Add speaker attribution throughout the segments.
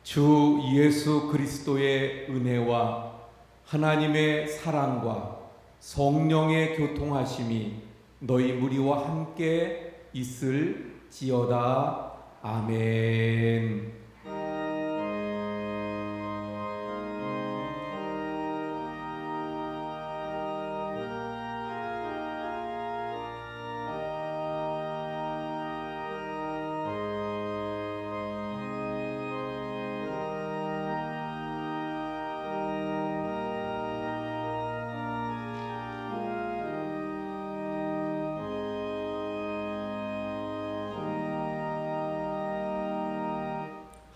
Speaker 1: 주 예수 그리스도의 은혜와 하나님의 사랑과 성령의 교통하심이 너희 무리와 함께 있을지어다. 아멘.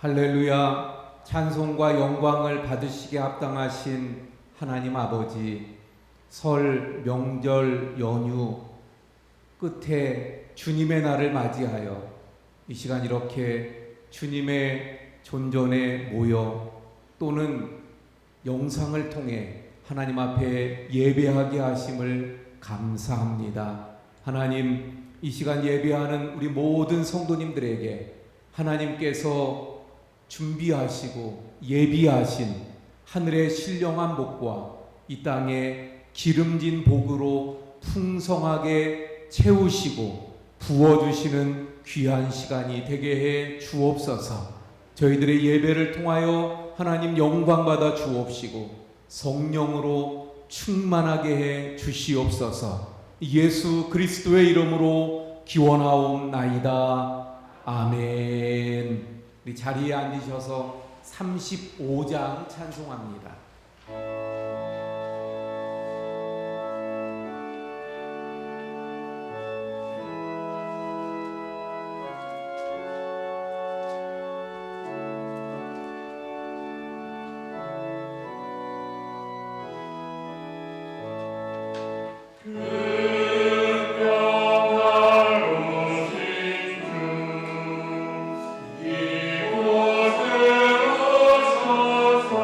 Speaker 1: 할렐루야. 찬송과 영광을 받으시기에 합당하신 하나님 아버지, 설 명절 연휴 끝에 주님의 날을 맞이하여 이 시간 이렇게 주님의 존전에 모여 또는 영상을 통해 하나님 앞에 예배하게 하심을 감사합니다. 하나님, 이 시간 예배하는 우리 모든 성도님들에게 하나님께서 준비하시고 예비하신 하늘의 신령한 복과 이 땅에 기름진 복으로 풍성하게 채우시고 부어주시는 귀한 시간이 되게 해 주옵소서. 저희들의 예배를 통하여 하나님 영광 받아 주옵시고 성령으로 충만하게 해 주시옵소서. 예수 그리스도의 이름으로 기원하옵나이다. 아멘. 우리 자리에 앉으셔서 35장 찬송합니다.
Speaker 2: 이곳으로 서서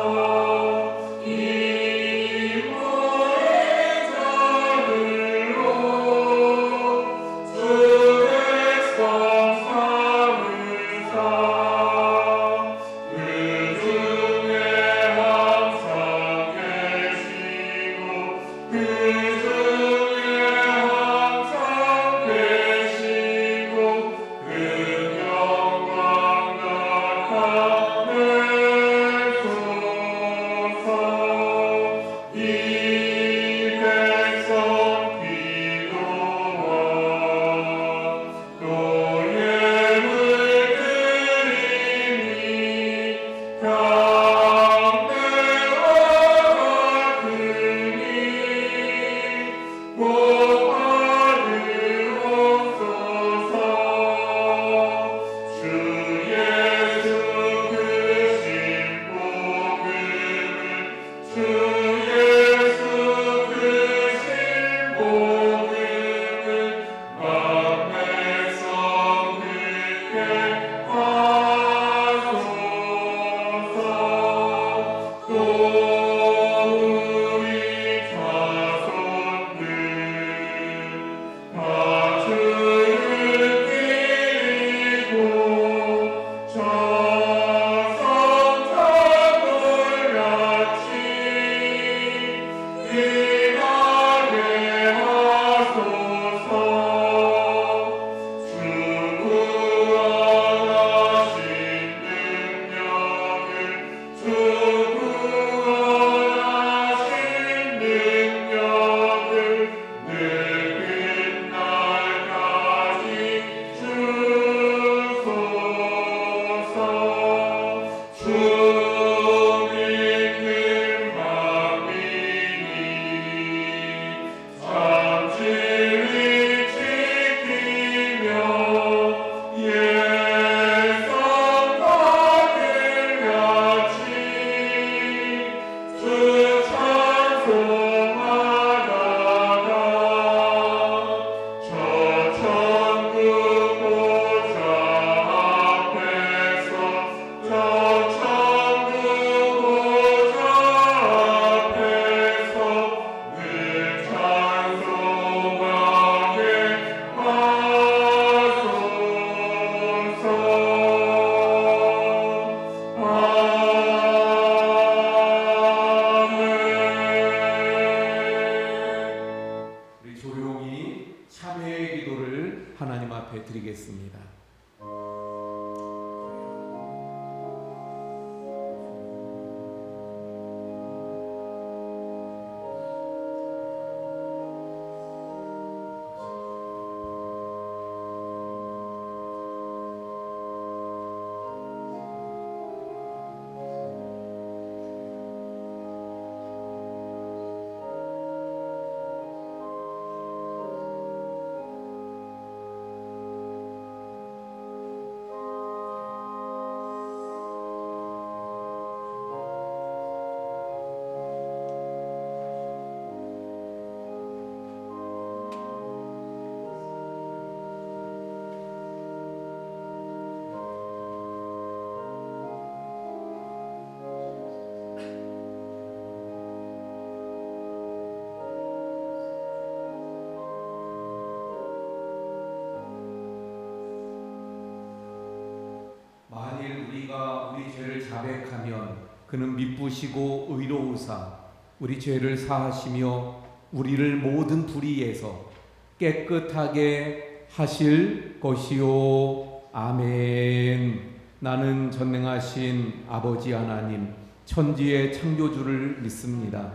Speaker 1: 자백하면 그는 미쁘시고 의로우사 우리 죄를 사하시며 우리를 모든 불의에서 깨끗하게 하실 것이요. 아멘. 나는 전능하신 아버지 하나님 천지의 창조주를 믿습니다.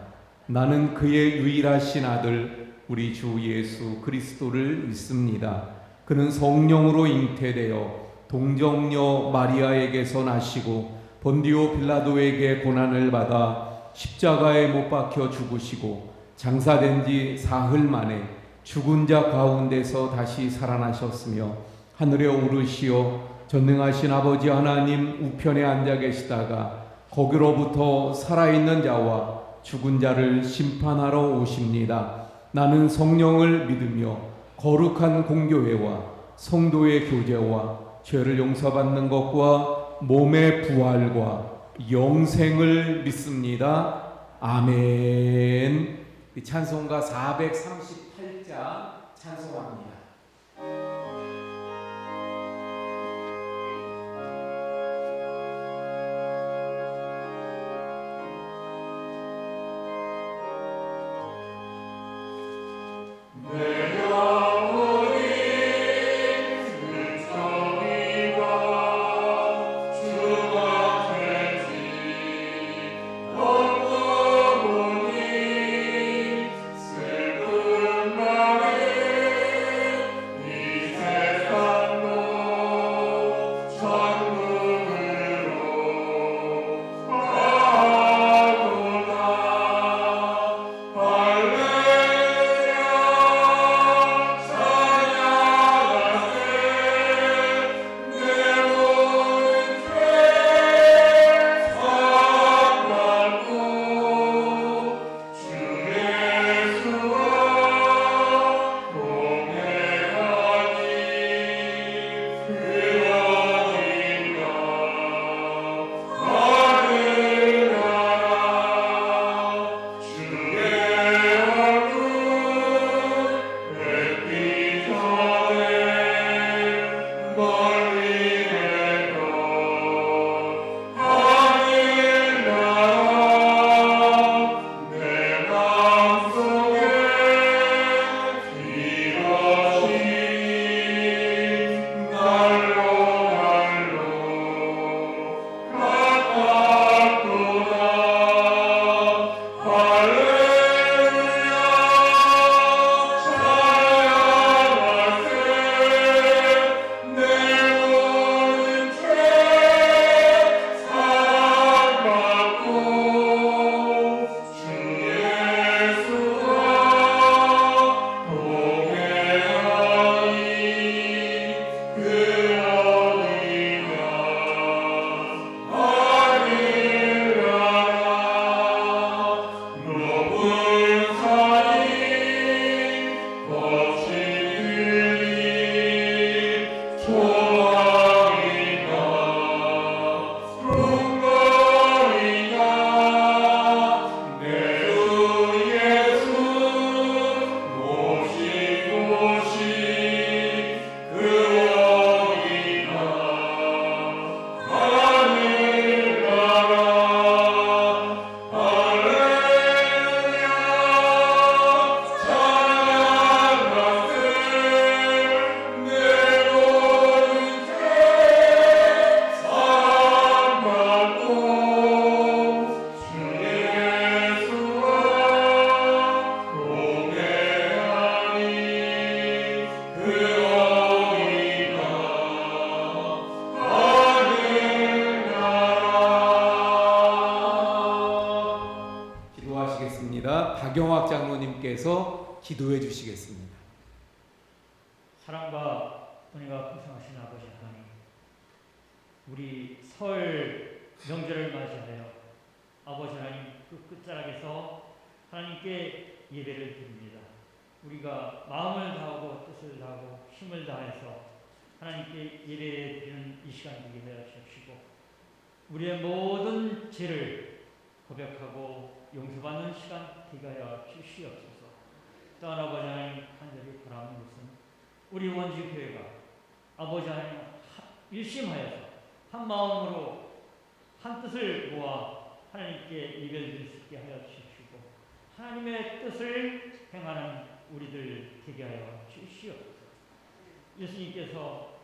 Speaker 1: 나는 그의 유일하신 아들 우리 주 예수 그리스도를 믿습니다. 그는 성령으로 잉태되어 동정녀 마리아에게서 나시고 본디오 빌라도에게 고난을 받아 십자가에 못 박혀 죽으시고 장사된 지 사흘 만에 죽은 자 가운데서 다시 살아나셨으며 하늘에 오르시어 전능하신 아버지 하나님 우편에 앉아 계시다가 거기로부터 살아있는 자와 죽은 자를 심판하러 오십니다. 나는 성령을 믿으며 거룩한 공교회와 성도의 교제와 죄를 용서받는 것과 몸의 부활과 영생을 믿습니다. 아멘. 찬송가 438자 찬송합니다. 박영학 장로님께서 기도해 주시겠습니다.
Speaker 2: 사랑과 은혜가 풍성하신 아버지 하나님, 우리 설 명절을 맞이하여 아버지 하나님 그 끝자락에서 하나님께 예배를 드립니다. 우리가 마음을 다하고 뜻을 다하고 힘을 다해서 하나님께 예배 드리는 이 시간 되게 하여 주시고 우리의 모든 죄를 고백하고 용서받는 시간 되게 하여 주시옵소서. 또한 아버지 하나님 간절히 바라는 것은 우리 원주교회가 아버지 하나님 일심하여서 한 마음으로 한 뜻을 모아 하나님께 예배드릴 수 있게 하여 주시고 하나님의 뜻을 행하는 우리들 되게 하여 주시옵소서. 예수님께서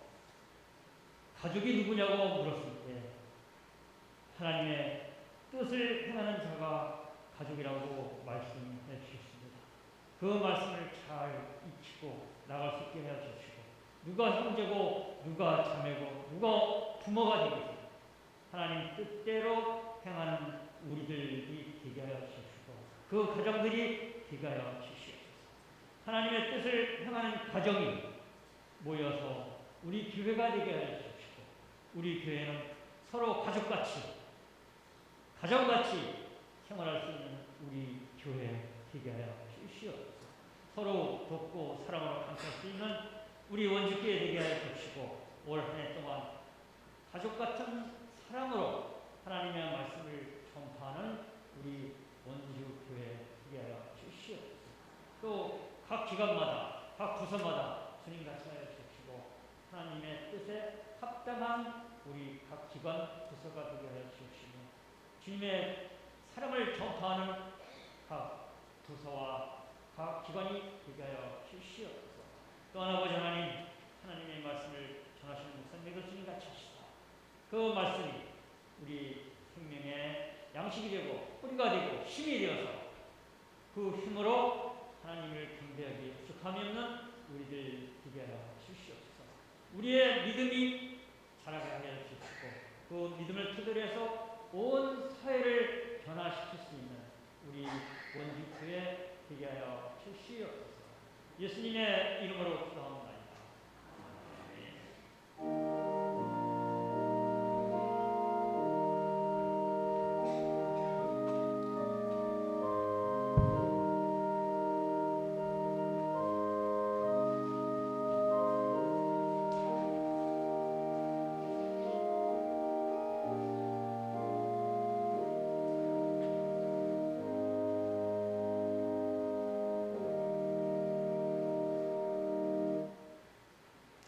Speaker 2: 가족이 누구냐고 물었을 때 하나님의 뜻을 행하는 자가 가족이라고 말씀해 주셨습니다. 그 말씀을 잘 익히고 나갈 수 있게 하여 주시고 누가 형제고 누가 자매고 누가 부모가 되겠습니까? 하나님 뜻대로 행하는 우리들이 되게 하여 주시고 그 가정들이 되게 하여 주시옵소서. 하나님의 뜻을 행하는 가정이 모여서 우리 교회가 되게 하여 주시고 우리 교회는 서로 가족같이 가정같이 생활할 수 있는 우리 교회 되게 하여 주시옵소서. 서로 돕고 사랑으로 함께할 수 있는 우리 원주교회 되게 하여 주시고 올 한 해 동안 가족같은 사랑으로 하나님의 말씀을 전파하는 우리 원주교회 되게 하여 주시옵소서. 또 각 기관마다 각 부서마다 주님 말씀하여 주시고 하나님의 뜻에 합당한 우리 각 기관 부서가 되게 하여 주시며 주님의 사랑을 전파하는 각 부서와 각 기관이 되게 하여 주시옵소서. 또한 아버지 하나님, 하나님의 말씀을 전하시는 목사님 교수님 같이 하시사 그 말씀이 우리 생명의 양식이 되고 뿌리가 되고 힘이 되어서 그 힘으로 하나님을 경배하기 부족함이 없는 우리들 되게 하여 주시옵소서. 우리의 믿음이 자라게 하여 주시고 그 믿음을 토대로 해서 온 사회를 변화시킬 수 있는 우리 원주교회 되게 하여 주시옵소서. 예수님의 이름으로 기도합니다.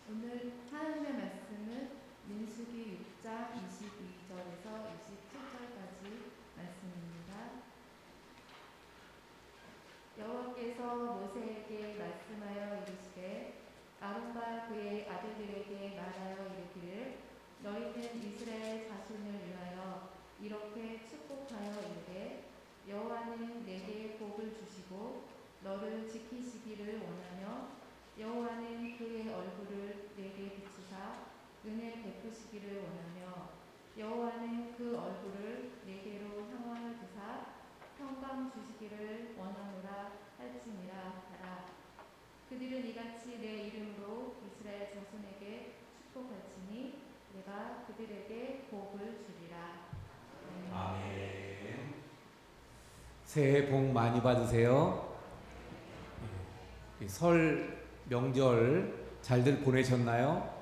Speaker 3: 오늘 하나님의 말씀은 민수기 6장 22절에서 27절까지 말씀입니다. 여호와께서 모세에게 말씀하여 이르시되 아론과 그의 아들들에게 말하여 이르기를 너희는 이스라엘 자손을 위하여 이렇게 축복하여 이르되 여호와는 내게 복을 주시고 너를 지키시기를 원하며 여호와는 그의 얼굴을 내게 비추사 은혜 베푸시기를 원하며 여호와는 그 얼굴을 내게로 향하여 두사 평강 주시기를 원하노라 할지니라 하라. 그들은 이같이 내 이름으로 이스라엘 자손에게 축복할지니 내가 그들에게 복을 주리라.
Speaker 1: 아멘. 새해 복 많이 받으세요. 설 명절 잘들 보내셨나요?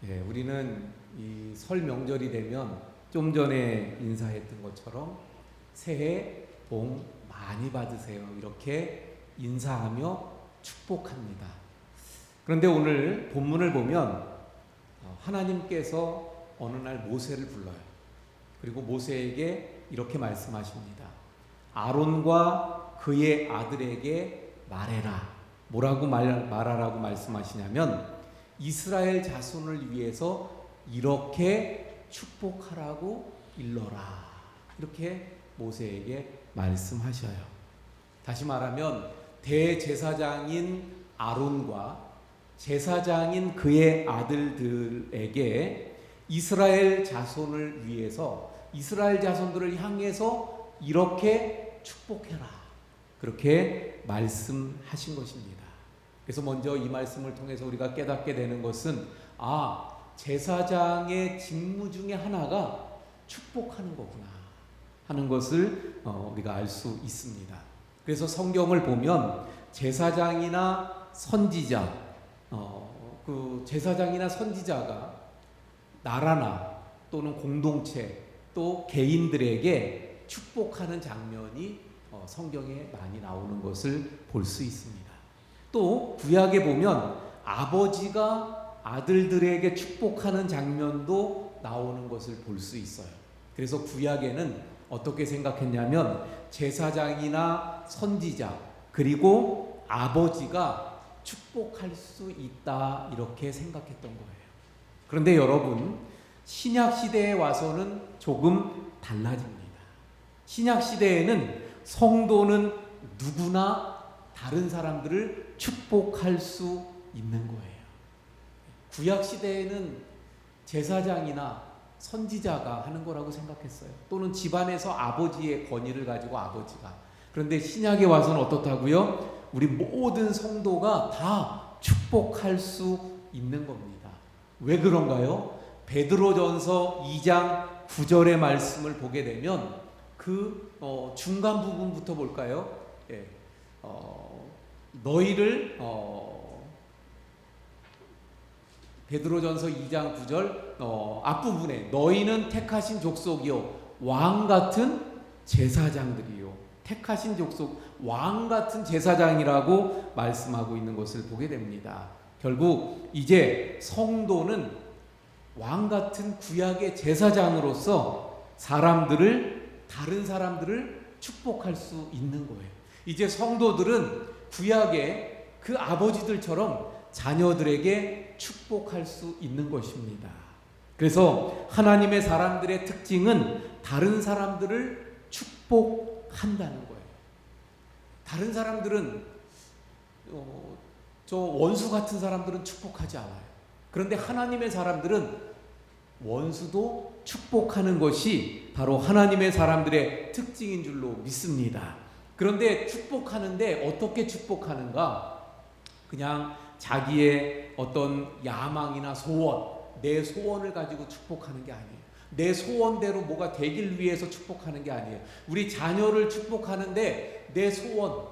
Speaker 1: 예, 우리는 이 설 명절이 되면 좀 전에 인사했던 것처럼 새해 복 많이 받으세요. 이렇게 인사하며 축복합니다. 그런데 오늘 본문을 보면 하나님께서 어느 날 모세를 불러요. 그리고 모세에게 이렇게 말씀하십니다. 아론과 그의 아들에게 말해라. 뭐라고 말하라고 말씀하시냐면 이스라엘 자손을 위해서 이렇게 축복하라고 일러라. 이렇게 모세에게 말씀하셔요. 다시 말하면 대제사장인 아론과 제사장인 그의 아들들에게 이스라엘 자손을 위해서 이스라엘 자손들을 향해서 이렇게 축복해라. 그렇게 말씀하신 것입니다. 그래서 먼저 이 말씀을 통해서 우리가 깨닫게 되는 것은 제사장의 직무 중에 하나가 축복하는 거구나 하는 것을 우리가 알 수 있습니다. 그래서 성경을 보면 제사장이나 선지자, 그 제사장이나 선지자가 나라나 또는 공동체 또 개인들에게 축복하는 장면이 성경에 많이 나오는 것을 볼 수 있습니다. 또 구약에 보면 아버지가 아들들에게 축복하는 장면도 나오는 것을 볼 수 있어요. 그래서 구약에는 어떻게 생각했냐면 제사장이나 선지자 그리고 아버지가 축복할 수 있다 이렇게 생각했던 거예요. 그런데 여러분, 신약 시대에 와서는 조금 달라집니다. 신약 시대에는 성도는 누구나 다른 사람들을 축복할 수 있는 거예요. 구약 시대에는 제사장이나 선지자가 하는 거라고 생각했어요. 또는 집안에서 아버지의 권위를 가지고 아버지가. 그런데 신약에 와서는 어떻다고요? 우리 모든 성도가 다 축복할 수 있는 겁니다. 왜 그런가요? 베드로전서 2장 9절의 말씀을 보게 되면 그 중간 부분부터 볼까요? 예. 너희를 베드로전서 2장 9절 앞부분에 너희는 택하신 족속이요 왕 같은 제사장들이요. 택하신 족속 왕 같은 제사장이라고 말씀하고 있는 것을 보게 됩니다. 결국 이제 성도는 왕 같은 구약의 제사장으로서 다른 사람들을 축복할 수 있는 거예요. 이제 성도들은 구약의 그 아버지들처럼 자녀들에게 축복할 수 있는 것입니다. 그래서 하나님의 사람들의 특징은 다른 사람들을 축복한다는 거예요. 다른 사람들은 저 원수 같은 사람들은 축복하지 않아요. 그런데 하나님의 사람들은 원수도 축복하는 것이 바로 하나님의 사람들의 특징인 줄로 믿습니다. 그런데 축복하는데 어떻게 축복하는가? 그냥 자기의 어떤 야망이나 소원, 내 소원을 가지고 축복하는 게 아니에요. 내 소원대로 뭐가 되길 위해서 축복하는 게 아니에요. 우리 자녀를 축복하는데 내 소원,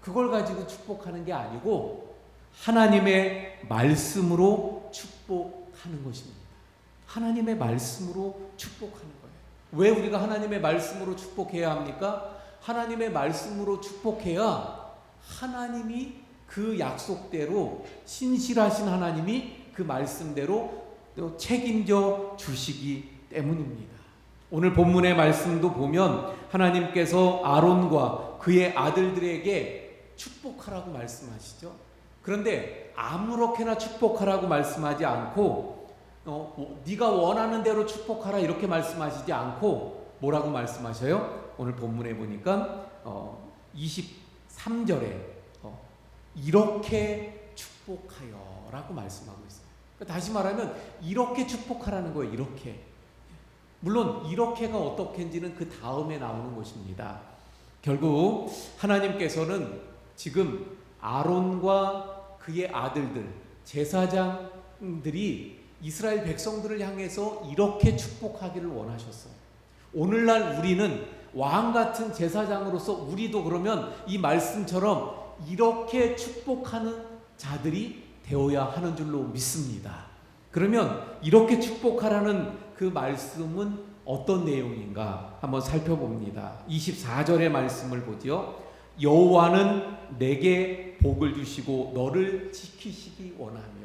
Speaker 1: 그걸 가지고 축복하는 게 아니고 하나님의 말씀으로 축복하는 것입니다. 하나님의 말씀으로 축복하는 거예요. 왜 우리가 하나님의 말씀으로 축복해야 합니까? 하나님의 말씀으로 축복해야 하나님이 그 약속대로 신실하신 하나님이 그 말씀대로 또 책임져 주시기 때문입니다. 오늘 본문의 말씀도 보면 하나님께서 아론과 그의 아들들에게 축복하라고 말씀하시죠. 그런데 아무렇게나 축복하라고 말씀하지 않고 네가 원하는 대로 축복하라 이렇게 말씀하시지 않고 뭐라고 말씀하셔요? 오늘 본문에 보니까 23절에 이렇게 축복하여 라고 말씀하고 있어요. 그러니까 다시 말하면 이렇게 축복하라는 거예요. 이렇게. 물론 이렇게가 어떻게인지는 그 다음에 나오는 것입니다. 결국 하나님께서는 지금 아론과 그의 아들들 제사장들이 이스라엘 백성들을 향해서 이렇게 축복하기를 원하셨어요. 오늘날 우리는 왕 같은 제사장으로서 우리도 그러면 이 말씀처럼 이렇게 축복하는 자들이 되어야 하는 줄로 믿습니다. 그러면 이렇게 축복하라는 그 말씀은 어떤 내용인가 한번 살펴봅니다. 24절의 말씀을 보죠. 여호와는 내게 복을 주시고 너를 지키시기 원하며.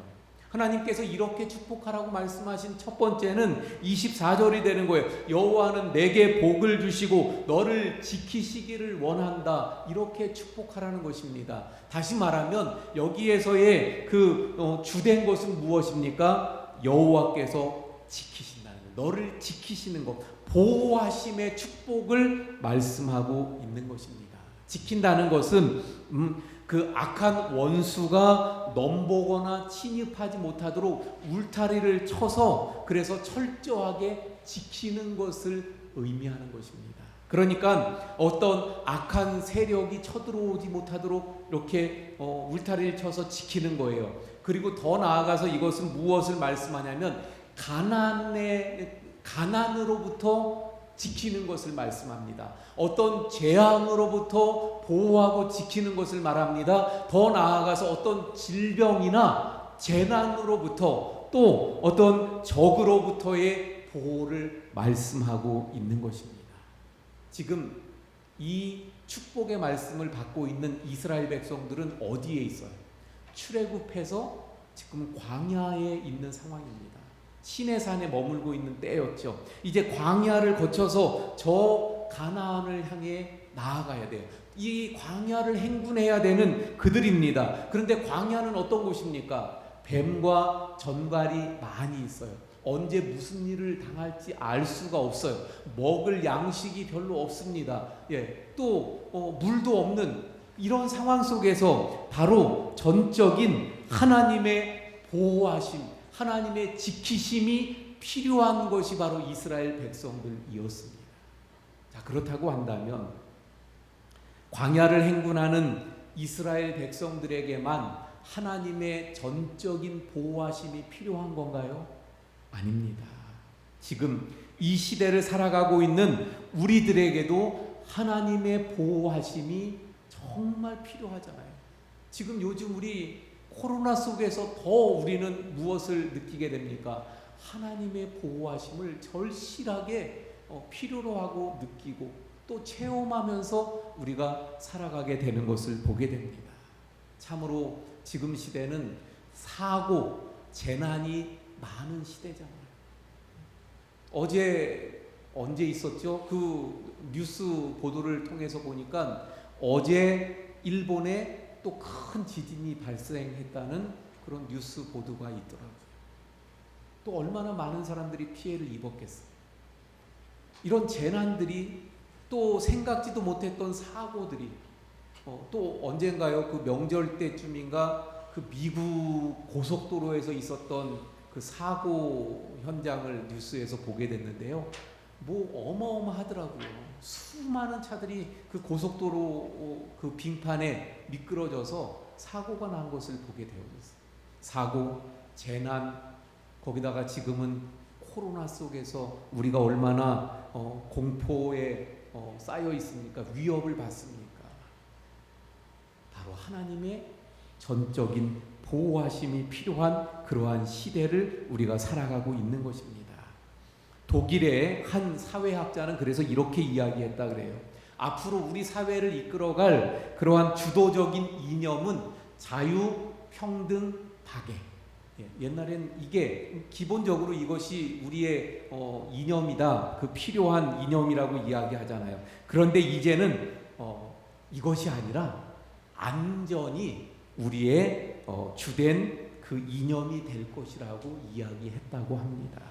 Speaker 1: 하나님께서 이렇게 축복하라고 말씀하신 첫 번째는 24절이 되는 거예요. 여호와는 내게 복을 주시고 너를 지키시기를 원한다. 이렇게 축복하라는 것입니다. 다시 말하면 여기에서의 그 주된 것은 무엇입니까? 여호와께서 지키신다는 것. 너를 지키시는 것. 보호하심의 축복을 말씀하고 있는 것입니다. 지킨다는 것은 그 악한 원수가 넘보거나 침입하지 못하도록 울타리를 쳐서 그래서 철저하게 지키는 것을 의미하는 것입니다. 그러니까 어떤 악한 세력이 쳐들어오지 못하도록 이렇게 울타리를 쳐서 지키는 거예요. 그리고 더 나아가서 이것은 무엇을 말씀하냐면 가난으로부터 지키는 것을 말씀합니다. 어떤 재앙으로부터 보호하고 지키는 것을 말합니다. 더 나아가서 어떤 질병이나 재난으로부터 또 어떤 적으로부터의 보호를 말씀하고 있는 것입니다. 지금 이 축복의 말씀을 받고 있는 이스라엘 백성들은 어디에 있어요? 출애굽해서 지금 광야에 있는 상황입니다. 시내 산에 머물고 있는 때였죠. 이제 광야를 거쳐서 저 가나안을 향해 나아가야 돼요. 이 광야를 행군해야 되는 그들입니다. 그런데 광야는 어떤 곳입니까? 뱀과 전갈이 많이 있어요. 언제 무슨 일을 당할지 알 수가 없어요. 먹을 양식이 별로 없습니다. 또 물도 없는 이런 상황 속에서 바로 전적인 하나님의 보호하심, 하나님의 지키심이 필요한 것이 바로 이스라엘 백성들이었습니다. 자, 그렇다고 한다면 광야를 행군하는 이스라엘 백성들에게만 하나님의 전적인 보호하심이 필요한 건가요? 아닙니다. 지금 이 시대를 살아가고 있는 우리들에게도 하나님의 보호하심이 정말 필요하잖아요. 지금 요즘 우리 코로나 속에서 더 우리는 무엇을 느끼게 됩니까? 하나님의 보호하심을 절실하게 필요로 하고 느끼고 또 체험하면서 우리가 살아가게 되는 것을 보게 됩니다. 참으로 지금 시대는 사고, 재난이 많은 시대잖아요. 언제 있었죠? 그 뉴스 보도를 통해서 보니까 어제 일본에 또 큰 지진이 발생했다는 그런 뉴스 보도가 있더라고요. 또 얼마나 많은 사람들이 피해를 입었겠어요. 이런 재난들이 또 생각지도 못했던 사고들이 또 언젠가요? 그 명절 때쯤인가 그 미국 고속도로에서 있었던 그 사고 현장을 뉴스에서 보게 됐는데요. 어마어마하더라고요. 수많은 차들이 그 고속도로 그 빙판에 미끄러져서 사고가 난 것을 보게 되었어요. 사고, 재난, 거기다가 지금은 코로나 속에서 우리가 얼마나 공포에 쌓여 있습니까? 위협을 받습니까? 바로 하나님의 전적인 보호하심이 필요한 그러한 시대를 우리가 살아가고 있는 것입니다. 독일의 한 사회학자는 그래서 이렇게 이야기했다 그래요. 앞으로 우리 사회를 이끌어갈 그러한 주도적인 이념은 자유, 평등, 박애. 옛날엔 이게 기본적으로 이것이 우리의 이념이다, 그 필요한 이념이라고 이야기하잖아요. 그런데 이제는 이것이 아니라 안전이 우리의 주된 그 이념이 될 것이라고 이야기했다고 합니다.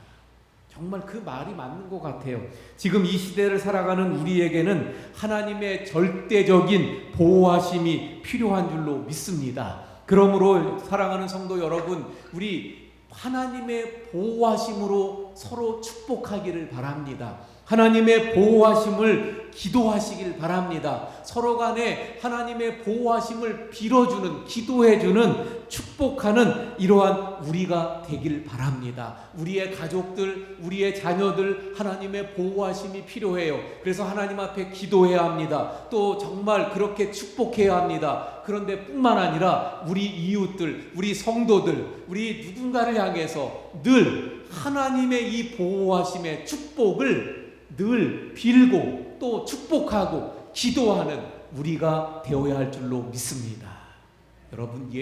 Speaker 1: 정말 그 말이 맞는 것 같아요. 지금 이 시대를 살아가는 우리에게는 하나님의 절대적인 보호하심이 필요한 줄로 믿습니다. 그러므로 사랑하는 성도 여러분, 우리 하나님의 보호하심으로 서로 축복하기를 바랍니다. 하나님의 보호하심을 기도하시길 바랍니다. 서로 간에 하나님의 보호하심을 빌어주는, 기도해주는, 축복하는 이러한 우리가 되길 바랍니다. 우리의 가족들, 우리의 자녀들 하나님의 보호하심이 필요해요. 그래서 하나님 앞에 기도해야 합니다. 또 정말 그렇게 축복해야 합니다. 그런데 뿐만 아니라 우리 이웃들, 우리 성도들, 우리 누군가를 향해서 늘 하나님의 이 보호하심의 축복을 늘 빌고 또 축복하고 기도하는 우리가 되어야 할 줄로 믿습니다. 여러분,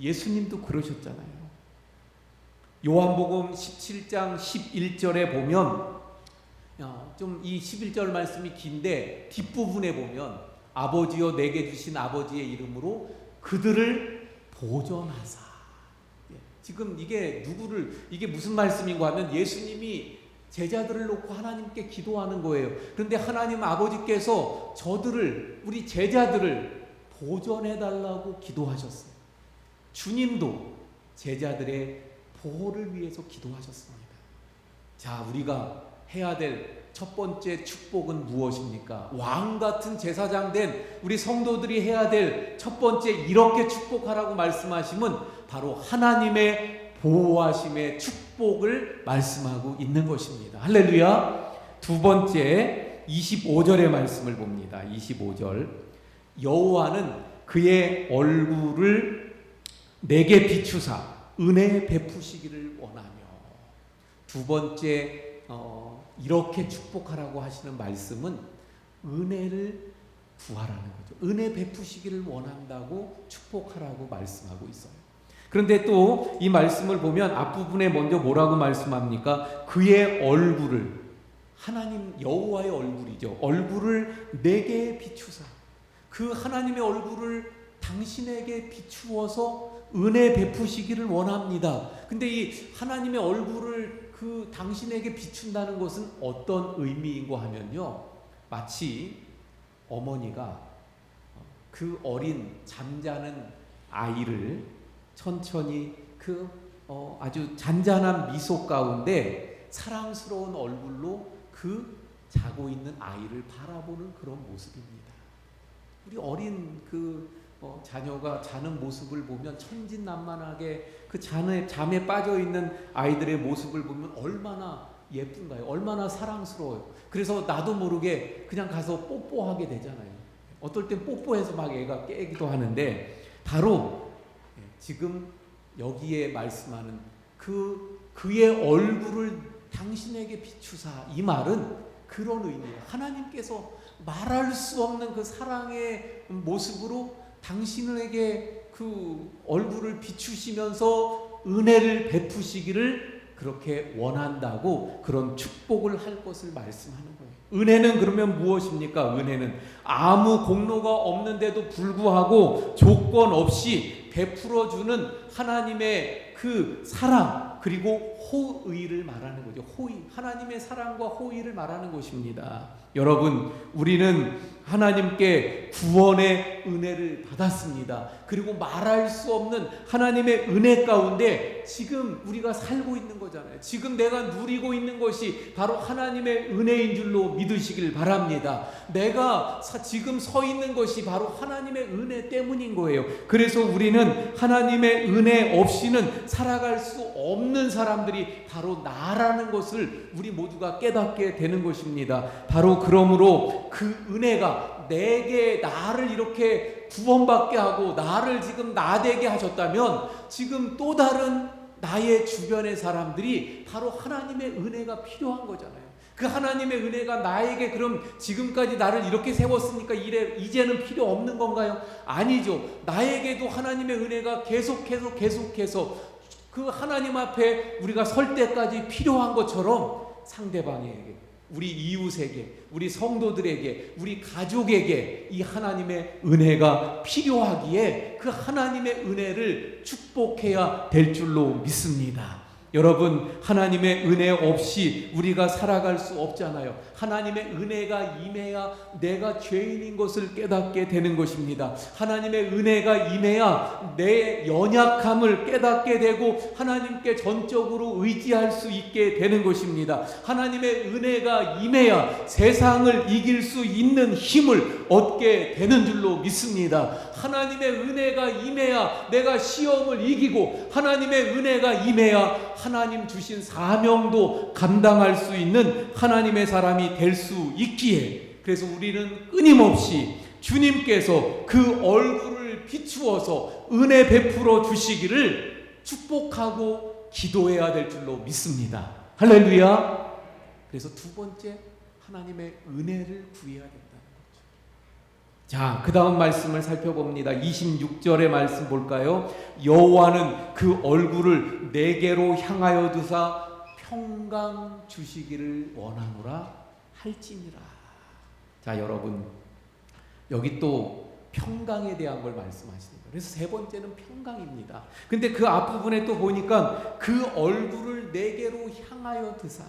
Speaker 1: 예수님도 그러셨잖아요. 요한복음 17장 11절에 보면 좀 이 11절 말씀이 긴데 뒷부분에 보면 아버지여 내게 주신 아버지의 이름으로 그들을 보존하사. 지금 이게 무슨 말씀인가 하면 예수님이 제자들을 놓고 하나님께 기도하는 거예요. 그런데 하나님 아버지께서 우리 제자들을 보존해달라고 기도하셨어요. 주님도 제자들의 보호를 위해서 기도하셨습니다. 자, 우리가 해야 될 첫 번째 축복은 무엇입니까? 왕 같은 제사장 된 우리 성도들이 해야 될 첫 번째 이렇게 축복하라고 말씀하심은 바로 하나님의 보호하심의 축복을 말씀하고 있는 것입니다. 할렐루야. 두 번째 25절의 말씀을 봅니다. 25절. 여호와는 그의 얼굴을 내게 비추사 은혜 베푸시기를 원하며. 두 번째 이렇게 축복하라고 하시는 말씀은 은혜를 구하라는 거죠. 은혜 베푸시기를 원한다고 축복하라고 말씀하고 있어요. 그런데 또 이 말씀을 보면 앞부분에 먼저 뭐라고 말씀합니까? 그의 얼굴을, 하나님 여호와의 얼굴이죠. 얼굴을 내게 비추사. 그 하나님의 얼굴을 당신에게 비추어서 은혜 베푸시기를 원합니다. 근데 이 하나님의 얼굴을 그 당신에게 비춘다는 것은 어떤 의미인고 하면요, 마치 어머니가 그 어린 잠자는 아이를 천천히 그 아주 잔잔한 미소 가운데 사랑스러운 얼굴로 그 자고 있는 아이를 바라보는 그런 모습입니다. 우리 어린 자녀가 자는 모습을 보면 천진난만하게 그 잠에 빠져 있는 아이들의 모습을 보면 얼마나 예쁜가요? 얼마나 사랑스러워요. 그래서 나도 모르게 그냥 가서 뽀뽀하게 되잖아요. 어떨 땐 뽀뽀해서 막 애가 깨기도 하는데, 바로 지금 여기에 말씀하는 그의 얼굴을 당신에게 비추사, 이 말은 그런 의미예요. 하나님께서 말할 수 없는 그 사랑의 모습으로 당신에게 그 얼굴을 비추시면서 은혜를 베푸시기를 그렇게 원한다고, 그런 축복을 할 것을 말씀하는 거예요. 은혜는 그러면 무엇입니까? 은혜는 아무 공로가 없는데도 불구하고 조건 없이 베풀어주는 하나님의 그 사랑, 그리고 호의를 말하는 거죠. 호의, 하나님의 사랑과 호의를 말하는 것입니다. 여러분, 우리는 하나님께 구원의 은혜를 받았습니다. 그리고 말할 수 없는 하나님의 은혜 가운데 지금 우리가 살고 있는 거잖아요. 지금 내가 누리고 있는 것이 바로 하나님의 은혜인 줄로 믿으시길 바랍니다. 내가 지금 서 있는 것이 바로 하나님의 은혜 때문인 거예요. 그래서 우리는 하나님의 은혜 없이는 살아갈 수 없는 사람들이 바로 나라는 것을 우리 모두가 깨닫게 되는 것입니다. 바로 그러므로 그 은혜가 내게, 나를 이렇게 구원받게 하고 나를 지금 나되게 하셨다면, 지금 또 다른 나의 주변의 사람들이 바로 하나님의 은혜가 필요한 거잖아요. 그 하나님의 은혜가 나에게 그럼 지금까지 나를 이렇게 세웠으니까 이제는 필요 없는 건가요? 아니죠. 나에게도 하나님의 은혜가 계속해서 그 하나님 앞에 우리가 설 때까지 필요한 것처럼 상대방에게, 우리 이웃에게, 우리 성도들에게, 우리 가족에게 이 하나님의 은혜가 필요하기에 그 하나님의 은혜를 축복해야 될 줄로 믿습니다. 여러분, 하나님의 은혜 없이 우리가 살아갈 수 없잖아요. 하나님의 은혜가 임해야 내가 죄인인 것을 깨닫게 되는 것입니다. 하나님의 은혜가 임해야 내 연약함을 깨닫게 되고 하나님께 전적으로 의지할 수 있게 되는 것입니다. 하나님의 은혜가 임해야 세상을 이길 수 있는 힘을 얻게 되는 줄로 믿습니다. 하나님의 은혜가 임해야 내가 시험을 이기고, 하나님의 은혜가 임해야 하나님 주신 사명도 감당할 수 있는 하나님의 사람이 될 수 있기에, 그래서 우리는 끊임없이 주님께서 그 얼굴을 비추어서 은혜 베풀어 주시기를 축복하고 기도해야 될 줄로 믿습니다. 할렐루야. 그래서 두 번째, 하나님의 은혜를 구해야 된다는 거죠. 자, 그 다음 말씀을 살펴봅니다. 26절의 말씀 볼까요? 여호와는 그 얼굴을 내게로 향하여 두사 평강 주시기를 원하노라 할지니라. 자, 여러분, 여기 또 평강에 대한 걸 말씀하시는 거예요. 그래서 세 번째는 평강입니다. 근데 그 앞부분에 또 보니까 그 얼굴을 내게로 향하여 드사,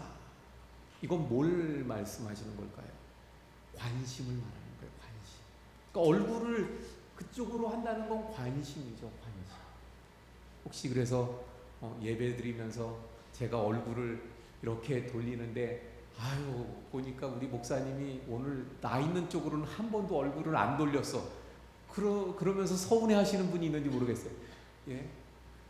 Speaker 1: 이건 뭘 말씀하시는 걸까요? 관심을 말하는 거예요. 관심. 그러니까 얼굴을 그쪽으로 한다는 건 관심이죠. 관심. 혹시 그래서 예배 드리면서 제가 얼굴을 이렇게 돌리는데, 아유, 보니까 우리 목사님이 오늘 나 있는 쪽으로는 한 번도 얼굴을 안 돌렸어. 그러면서 서운해 하시는 분이 있는지 모르겠어요. 예.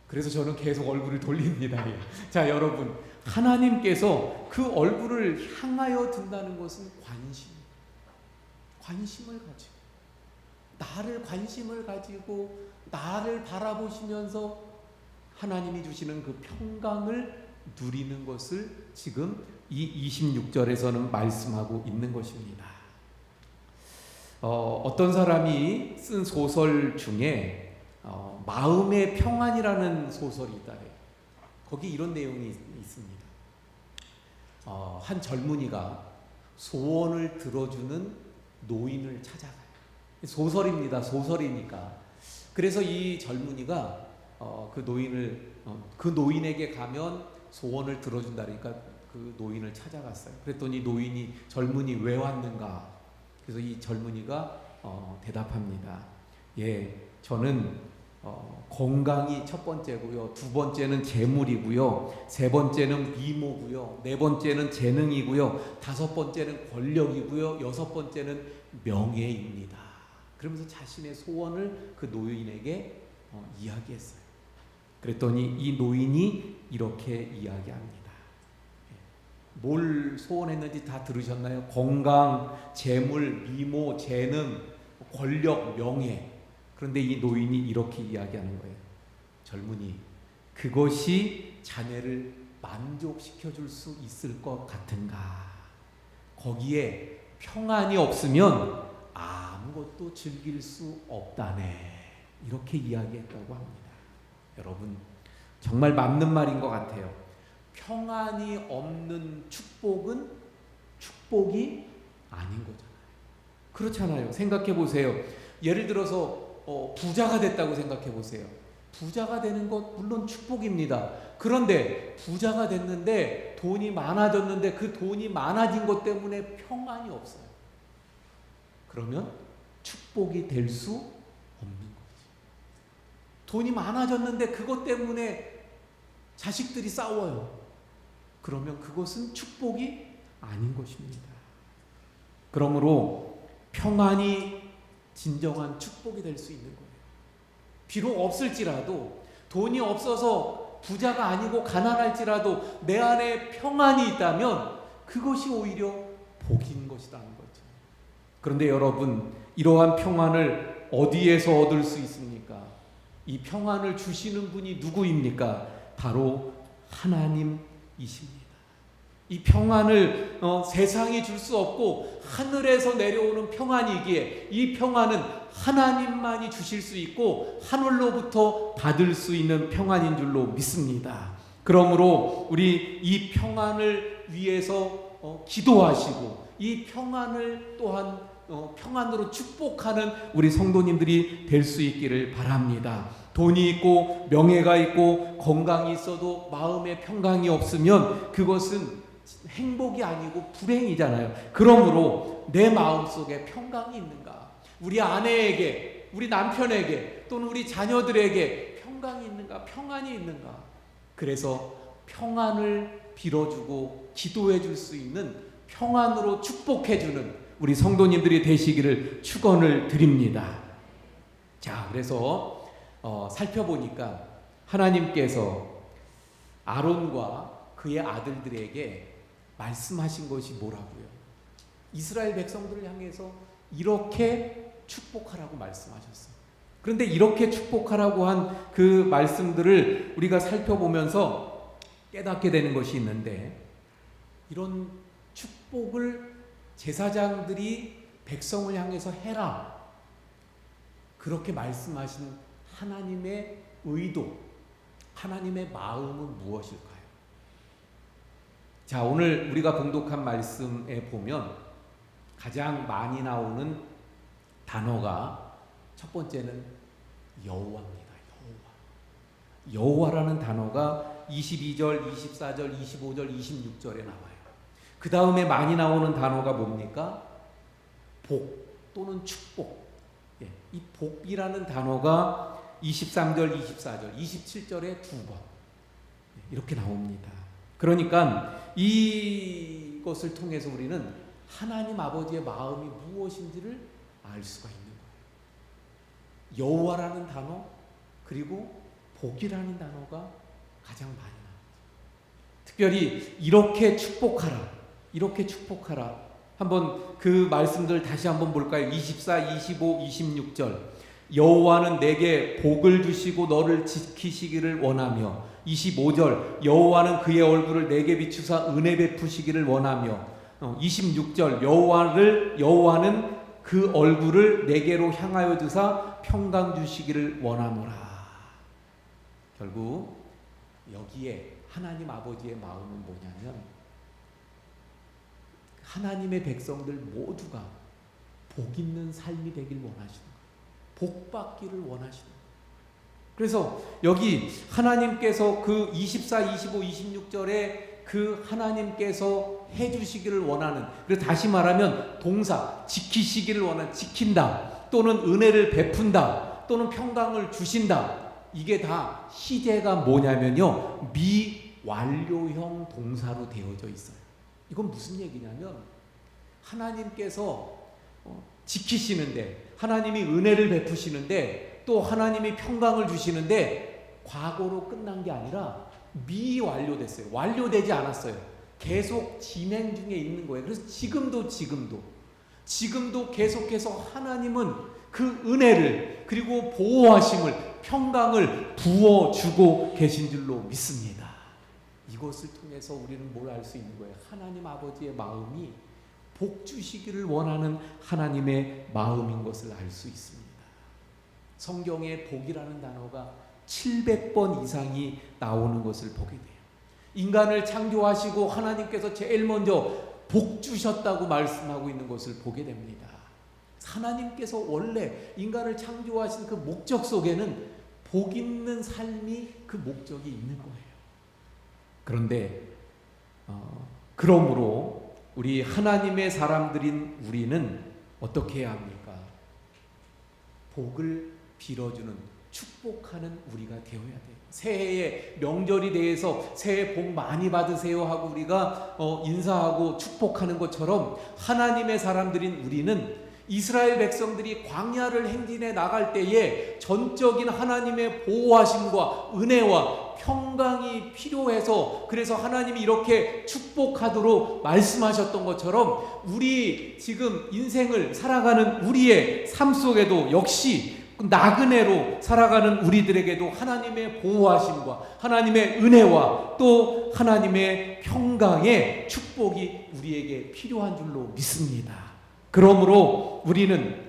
Speaker 1: 그래서 저는 계속 얼굴을 돌립니다. 예. 자, 여러분, 하나님께서 그 얼굴을 향하여 든다는 것은 관심을 가지고, 나를 관심을 가지고 나를 바라보시면서 하나님이 주시는 그 평강을 누리는 것을 지금 이 26절에서는 말씀하고 있는 것입니다. 어떤 사람이 쓴 소설 중에 마음의 평안이라는 소설이 있다래요. 거기 이런 내용이 있습니다. 한 젊은이가 소원을 들어주는 노인을 찾아가요. 소설입니다. 소설이니까. 그래서 이 젊은이가 그 노인에게 가면 소원을 들어준다니까 그 노인을 찾아갔어요. 그랬더니 젊은이 왜 왔는가? 그래서 이 젊은이가 대답합니다. 예, 저는 건강이 첫 번째고요. 두 번째는 재물이고요. 세 번째는 미모고요. 네 번째는 재능이고요. 다섯 번째는 권력이고요. 여섯 번째는 명예입니다. 그러면서 자신의 소원을 그 노인에게 이야기했어요. 그랬더니 이 노인이 이렇게 이야기합니다. 뭘 소원했는지 다 들으셨나요? 건강, 재물, 미모, 재능, 권력, 명예. 그런데 이 노인이 이렇게 이야기하는 거예요. 젊은이, 그것이 자네를 만족시켜 줄 수 있을 것 같은가? 거기에 평안이 없으면 아무것도 즐길 수 없다네. 이렇게 이야기했다고 합니다. 여러분, 정말 맞는 말인 것 같아요. 평안이 없는 축복은 축복이 아닌 거잖아요. 그렇잖아요. 생각해 보세요. 예를 들어서 부자가 됐다고 생각해 보세요. 부자가 되는 것 물론 축복입니다. 그런데 부자가 됐는데 돈이 많아졌는데 그 돈이 많아진 것 때문에 평안이 없어요. 그러면 축복이 될 수 없는 거지. 돈이 많아졌는데 그것 때문에 자식들이 싸워요. 그러면 그것은 축복이 아닌 것입니다. 그러므로 평안이 진정한 축복이 될 수 있는 거예요. 비록 없을지라도, 돈이 없어서 부자가 아니고 가난할지라도 내 안에 평안이 있다면 그것이 오히려 복인 것이라는 거죠. 그런데 여러분, 이러한 평안을 어디에서 얻을 수 있습니까? 이 평안을 주시는 분이 누구입니까? 바로 하나님이십니다. 이 평안을 세상이 줄 수 없고 하늘에서 내려오는 평안이기에 이 평안은 하나님만이 주실 수 있고 하늘로부터 받을 수 있는 평안인 줄로 믿습니다. 그러므로 우리 이 평안을 위해서 기도하시고 이 평안을 또한 평안으로 축복하는 우리 성도님들이 될 수 있기를 바랍니다. 돈이 있고 명예가 있고 건강이 있어도 마음의 평강이 없으면 그것은 행복이 아니고 불행이잖아요. 그러므로 내 마음속에 평강이 있는가? 우리 아내에게, 우리 남편에게 또는 우리 자녀들에게 평강이 있는가? 평안이 있는가? 그래서 평안을 빌어주고 기도해 줄 수 있는 평안으로 축복해 주는 우리 성도님들이 되시기를 축원을 드립니다. 자, 그래서 살펴보니까 하나님께서 아론과 그의 아들들에게 말씀하신 것이 뭐라고요? 이스라엘 백성들을 향해서 이렇게 축복하라고 말씀하셨어요. 그런데 이렇게 축복하라고 한 그 말씀들을 우리가 살펴보면서 깨닫게 되는 것이 있는데, 이런 축복을 제사장들이 백성을 향해서 해라, 그렇게 말씀하신 하나님의 의도, 하나님의 마음은 무엇일까요? 자, 오늘 우리가 봉독한 말씀에 보면 가장 많이 나오는 단어가 첫 번째는 여호와입니다. 여호와라는 단어가 22절, 24절, 25절, 26절에 나와요. 그 다음에 많이 나오는 단어가 뭡니까? 복 또는 축복. 이 복이라는 단어가 23절, 24절, 27절에 2번 이렇게 나옵니다. 그러니까 이것을 통해서 우리는 하나님 아버지의 마음이 무엇인지를 알 수가 있는 거예요. 여호와라는 단어 그리고 복이라는 단어가 가장 많이 나옵니다. 특별히 이렇게 축복하라, 이렇게 축복하라. 한번 그 말씀들 다시 한번 볼까요? 24, 25, 26절. 여호와는 내게 복을 주시고 너를 지키시기를 원하며, 25절 여호와는 그의 얼굴을 내게 비추사 은혜 베푸시기를 원하며, 26절 여호와는 그 얼굴을 내게로 향하여 주사 평강 주시기를 원하노라. 결국 여기에 하나님 아버지의 마음은 뭐냐면 하나님의 백성들 모두가 복 있는 삶이 되길 원하시는 거예요. 복 받기를 원하시는 거예요. 그래서 여기 하나님께서 그 24, 25, 26절에 그 하나님께서 해주시기를 원하는, 그래서 다시 말하면 동사 지키시기를 원하는, 지킨다 또는 은혜를 베푼다 또는 평강을 주신다, 이게 다 시제가 뭐냐면요, 미완료형 동사로 되어져 있어요. 이건 무슨 얘기냐면 하나님께서 지키시는데, 하나님이 은혜를 베푸시는데, 또 하나님이 평강을 주시는데 과거로 끝난 게 아니라 미완료됐어요. 완료되지 않았어요. 계속 진행 중에 있는 거예요. 그래서 지금도 계속해서 하나님은 그 은혜를, 그리고 보호하심을, 평강을 부어주고 계신 줄로 믿습니다. 이것을 통해서 우리는 뭘 알 수 있는 거예요? 하나님 아버지의 마음이 복 주시기를 원하는 하나님의 마음인 것을 알 수 있습니다. 성경에 복이라는 단어가 700번 이상이 나오는 것을 보게 돼요. 인간을 창조하시고 하나님께서 제일 먼저 복 주셨다고 말씀하고 있는 것을 보게 됩니다. 하나님께서 원래 인간을 창조하신 그 목적 속에는 복 있는 삶이 그 목적이 있는 거예요. 그런데 그러므로 우리 하나님의 사람들인 우리는 어떻게 해야 합니까? 복을 빌어주는, 축복하는 우리가 되어야 돼요. 새해에 명절이 대해서 새해 복 많이 받으세요 하고 우리가 인사하고 축복하는 것처럼 하나님의 사람들인 우리는 이스라엘 백성들이 광야를 행진해 나갈 때에 전적인 하나님의 보호하심과 은혜와 평강이 필요해서, 그래서 하나님이 이렇게 축복하도록 말씀하셨던 것처럼 우리 지금 인생을 살아가는 우리의 삶 속에도 역시 나그네로 살아가는 우리들에게도 하나님의 보호하심과 하나님의 은혜와 또 하나님의 평강의 축복이 우리에게 필요한 줄로 믿습니다. 그러므로 우리는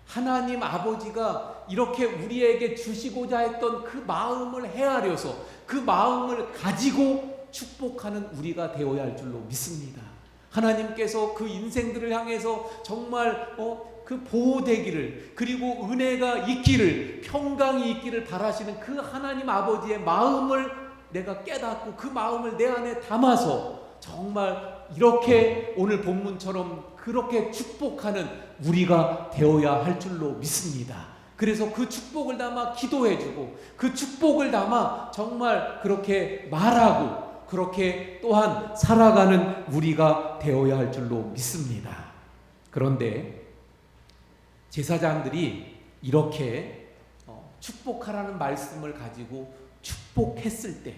Speaker 1: 하나님 아버지가 이렇게 우리에게 주시고자 했던 그 마음을 헤아려서 그 마음을 가지고 축복하는 우리가 되어야 할 줄로 믿습니다. 하나님께서 그 인생들을 향해서 정말 그 보호되기를, 그리고 은혜가 있기를, 평강이 있기를 바라시는 그 하나님 아버지의 마음을 내가 깨닫고 그 마음을 내 안에 담아서 정말 이렇게 오늘 본문처럼 그렇게 축복하는 우리가 되어야 할 줄로 믿습니다. 그래서 그 축복을 담아 기도해주고 그 축복을 담아 정말 그렇게 말하고 그렇게 또한 살아가는 우리가 되어야 할 줄로 믿습니다. 그런데 제사장들이 이렇게 축복하라는 말씀을 가지고 축복했을 때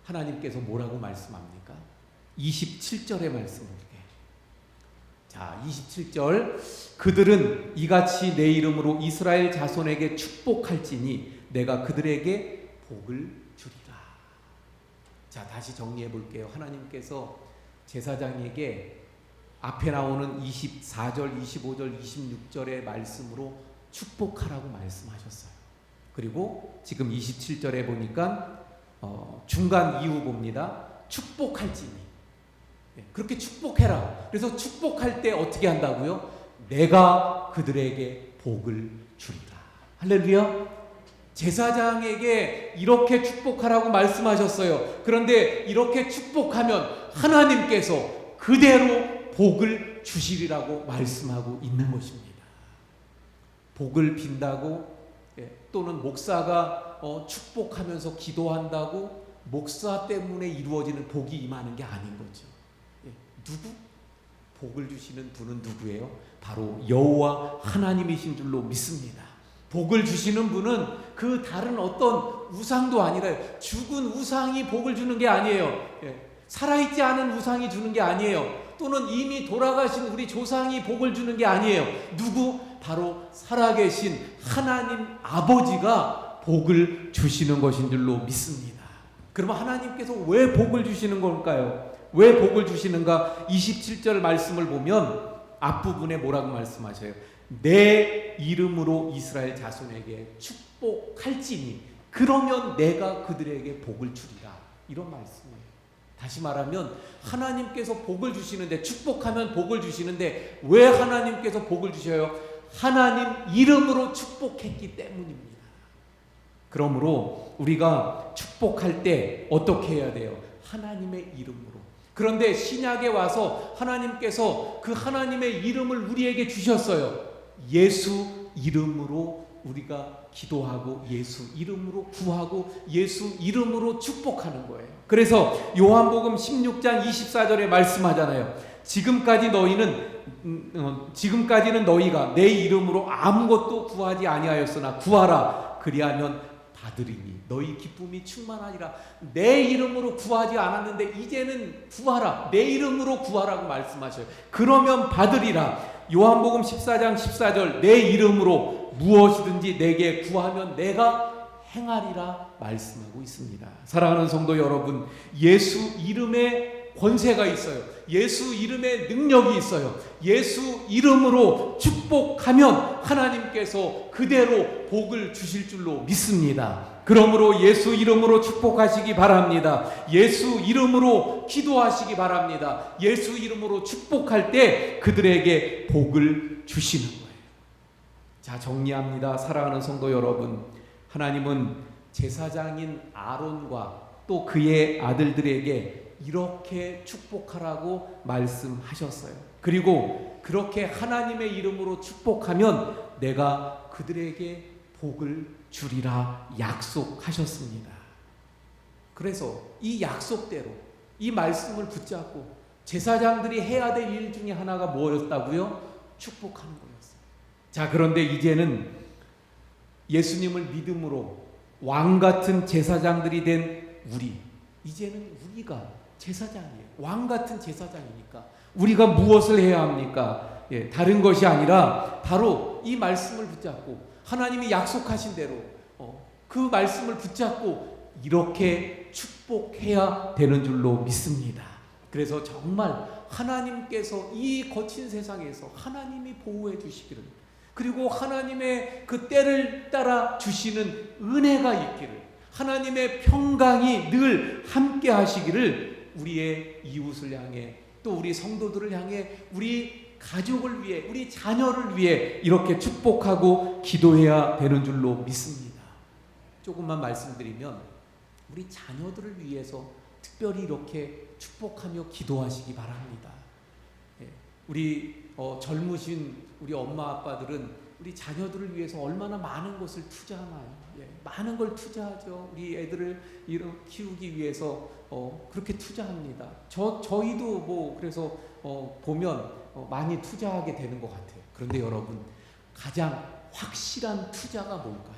Speaker 1: 하나님께서 뭐라고 말씀합니까? 27절의 말씀을 보게. 자, 27절, 그들은 이같이 내 이름으로 이스라엘 자손에게 축복할지니 내가 그들에게 복을 주리라. 자, 다시 정리해 볼게요. 하나님께서 제사장에게 앞에 나오는 24절, 25절, 26절의 말씀으로 축복하라고 말씀하셨어요. 그리고 지금 27절에 보니까 중간 이후 봅니다. 축복할지니 그렇게 축복해라. 그래서 축복할 때 어떻게 한다고요? 내가 그들에게 복을 주리라. 할렐루야. 제사장에게 이렇게 축복하라고 말씀하셨어요. 그런데 이렇게 축복하면 하나님께서 그대로 복을 주시리라고 말씀하고 있는 것입니다. 복을 빈다고 또는 목사가 축복하면서 기도한다고 목사 때문에 이루어지는 복이 임하는 게 아닌 거죠. 누구? 복을 주시는 분은 누구예요? 바로 여호와 하나님이신 줄로 믿습니다. 복을 주시는 분은 그 다른 어떤 우상도 아니라, 죽은 우상이 복을 주는 게 아니에요. 살아있지 않은 우상이 주는 게 아니에요. 또는 이미 돌아가신 우리 조상이 복을 주는 게 아니에요. 누구? 바로 살아계신 하나님 아버지가 복을 주시는 것인 줄로 믿습니다. 그러면 하나님께서 왜 복을 주시는 걸까요? 왜 복을 주시는가? 27절 말씀을 보면 앞부분에 뭐라고 말씀하셔요? 내 이름으로 이스라엘 자손에게 축복할지니 그러면 내가 그들에게 복을 주리라. 이런 말씀이에요. 다시 말하면 하나님께서 복을 주시는데, 축복하면 복을 주시는데 왜 하나님께서 복을 주셔요? 하나님 이름으로 축복했기 때문입니다. 그러므로 우리가 축복할 때 어떻게 해야 돼요? 하나님의 이름으로. 그런데 신약에 와서 하나님께서 그 하나님의 이름을 우리에게 주셨어요. 예수 이름으로 우리가 기도하고 예수 이름으로 구하고 예수 이름으로 축복하는 거예요. 그래서 요한복음 16장 24절에 말씀하잖아요. 지금까지는 너희가 내 이름으로 아무것도 구하지 아니하였으나 구하라 그리하면 받으리니 너희 기쁨이 충만하리라. 내 이름으로 구하지 않았는데 이제는 구하라. 내 이름으로 구하라고 말씀하셔요. 그러면 받으리라. 요한복음 14장 14절 내 이름으로 무엇이든지 내게 구하면 내가 행하리라 말씀하고 있습니다. 사랑하는 성도 여러분, 예수 이름에 권세가 있어요. 예수 이름에 능력이 있어요. 예수 이름으로 축복하면 하나님께서 그대로 복을 주실 줄로 믿습니다. 그러므로 예수 이름으로 축복하시기 바랍니다. 예수 이름으로 기도하시기 바랍니다. 예수 이름으로 축복할 때 그들에게 복을 주시는 거예요. 자, 정리합니다. 사랑하는 성도 여러분, 하나님은 제사장인 아론과 또 그의 아들들에게 이렇게 축복하라고 말씀하셨어요. 그리고 그렇게 하나님의 이름으로 축복하면 내가 그들에게 복을 주리라 약속하셨습니다. 그래서 이 약속대로 이 말씀을 붙잡고 제사장들이 해야 될 일 중에 하나가 뭐였다고요? 축복하는 거였어요. 자, 그런데 이제는 예수님을 믿음으로 왕 같은 제사장들이 된 이제는 우리가 제사장이에요. 왕 같은 제사장이니까 우리가 무엇을 해야 합니까? 다른 것이 아니라 바로 이 말씀을 붙잡고 하나님이 약속하신 대로 그 말씀을 붙잡고 이렇게 축복해야 되는 줄로 믿습니다. 그래서 정말 하나님께서 이 거친 세상에서 하나님이 보호해 주시기를, 그리고 하나님의 그 때를 따라 주시는 은혜가 있기를, 하나님의 평강이 늘 함께 하시기를 우리의 이웃을 향해, 또 우리 성도들을 향해, 우리 가족을 위해, 우리 자녀를 위해 이렇게 축복하고 기도해야 되는 줄로 믿습니다. 조금만 말씀드리면 우리 자녀들을 위해서 특별히 이렇게 축복하며 기도하시기 바랍니다. 우리 젊으신 우리 엄마 아빠들은 우리 자녀들을 위해서 얼마나 많은 것을 투자하나요? 많은 걸 투자하죠. 우리 애들을 키우기 위해서 그렇게 투자합니다. 저희도 그래서 보면 많이 투자하게 되는 것 같아요. 그런데 여러분, 가장 확실한 투자가 뭘까요?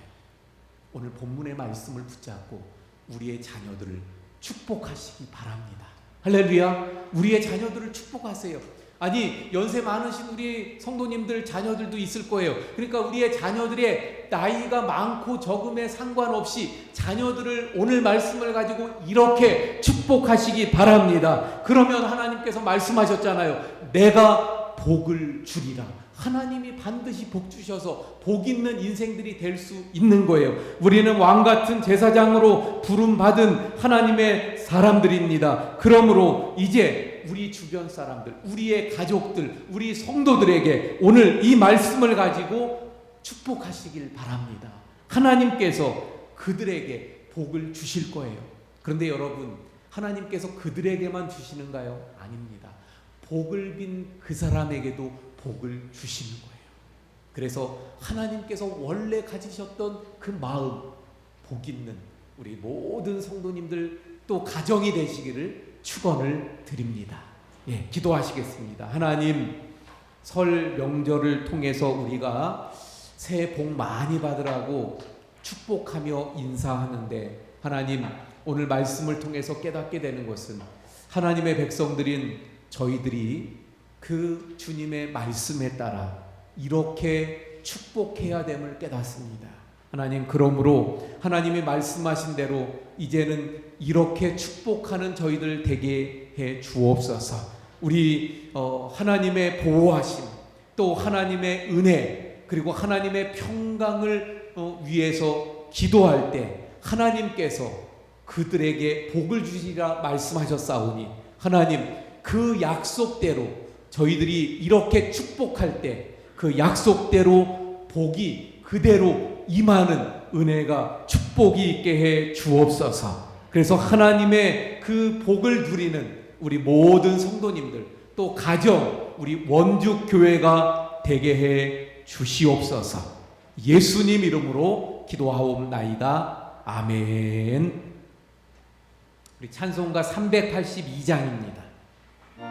Speaker 1: 오늘 본문의 말씀을 붙잡고 우리의 자녀들을 축복하시기 바랍니다. 할렐루야. 우리의 자녀들을 축복하세요. 아니, 연세 많으신 우리 성도님들 자녀들도 있을 거예요. 그러니까 우리의 자녀들의 나이가 많고 적음에 상관없이 자녀들을 오늘 말씀을 가지고 이렇게 축복하시기 바랍니다. 그러면 하나님께서 말씀하셨잖아요. 내가 복을 주리라. 하나님이 반드시 복 주셔서 복 있는 인생들이 될 수 있는 거예요. 우리는 왕같은 제사장으로 부름받은 하나님의 사람들입니다. 그러므로 이제 우리 주변 사람들, 우리의 가족들, 우리 성도들에게 오늘 이 말씀을 가지고 축복하시길 바랍니다. 하나님께서 그들에게 복을 주실 거예요. 그런데 여러분, 하나님께서 그들에게만 주시는가요? 아닙니다. 복을 빈 그 사람에게도 복을 주시는 거예요. 그래서 하나님께서 원래 가지셨던 그 마음, 복 있는 우리 모든 성도님들 또 가정이 되시기를 축원을 드립니다. 기도하시겠습니다. 하나님, 설 명절을 통해서 우리가 새해 복 많이 받으라고 축복하며 인사하는데, 하나님, 오늘 말씀을 통해서 깨닫게 되는 것은 하나님의 백성들인 저희들이 그 주님의 말씀에 따라 이렇게 축복해야 됨을 깨닫습니다. 하나님, 그러므로 하나님이 말씀하신 대로 이제는 이렇게 축복하는 저희들 되게 해 주옵소서. 우리 하나님의 보호하심, 또 하나님의 은혜, 그리고 하나님의 평강을 위해서 기도할 때 하나님께서 그들에게 복을 주시리라 말씀하셨사오니 하나님 그 약속대로 저희들이 이렇게 축복할 때 그 약속대로 복이 그대로 임하는 은혜가 축복이 있게 해 주옵소서. 그래서 하나님의 그 복을 누리는 우리 모든 성도님들 또 가정 우리 원죽교회가 되게 해 주시옵소서. 예수님 이름으로 기도하옵나이다. 아멘. 우리 찬송가 382장입니다.
Speaker 4: 주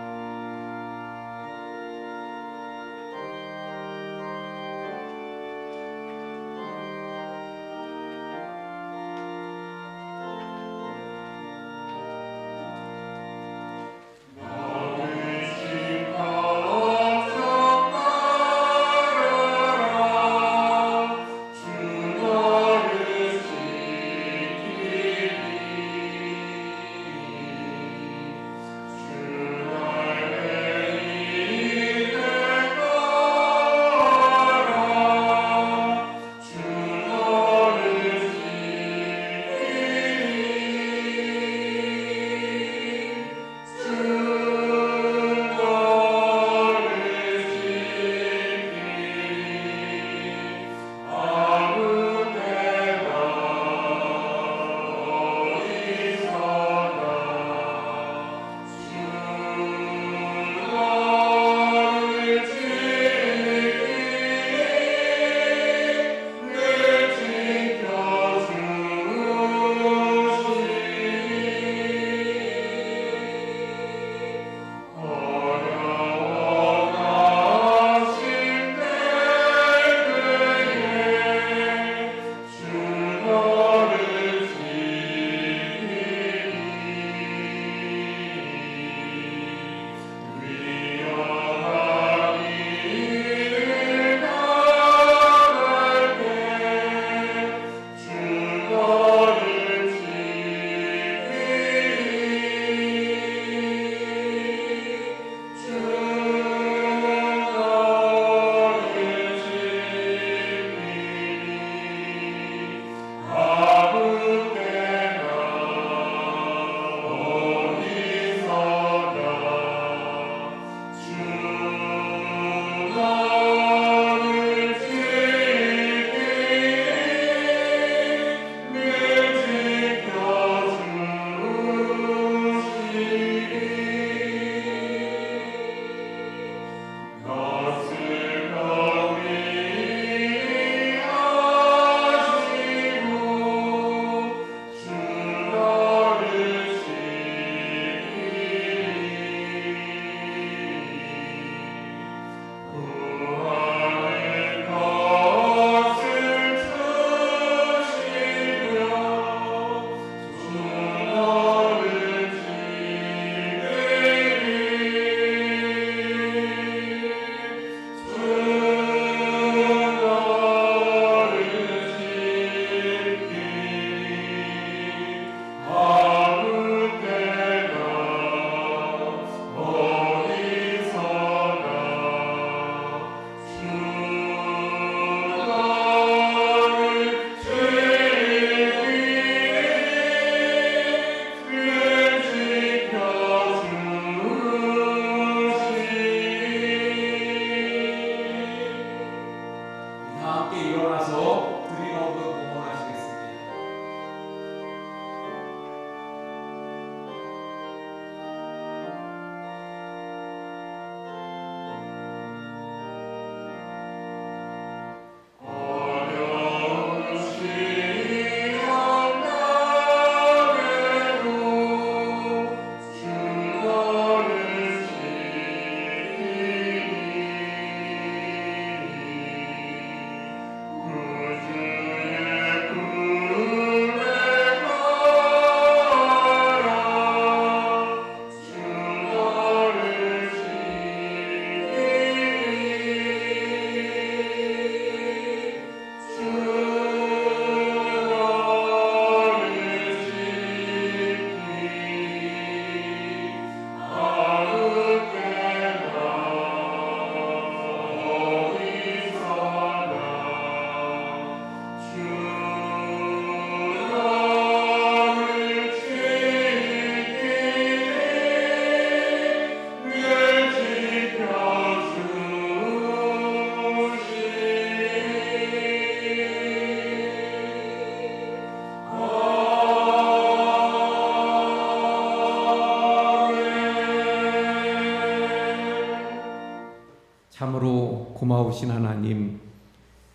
Speaker 1: 참으로 고마우신 하나님,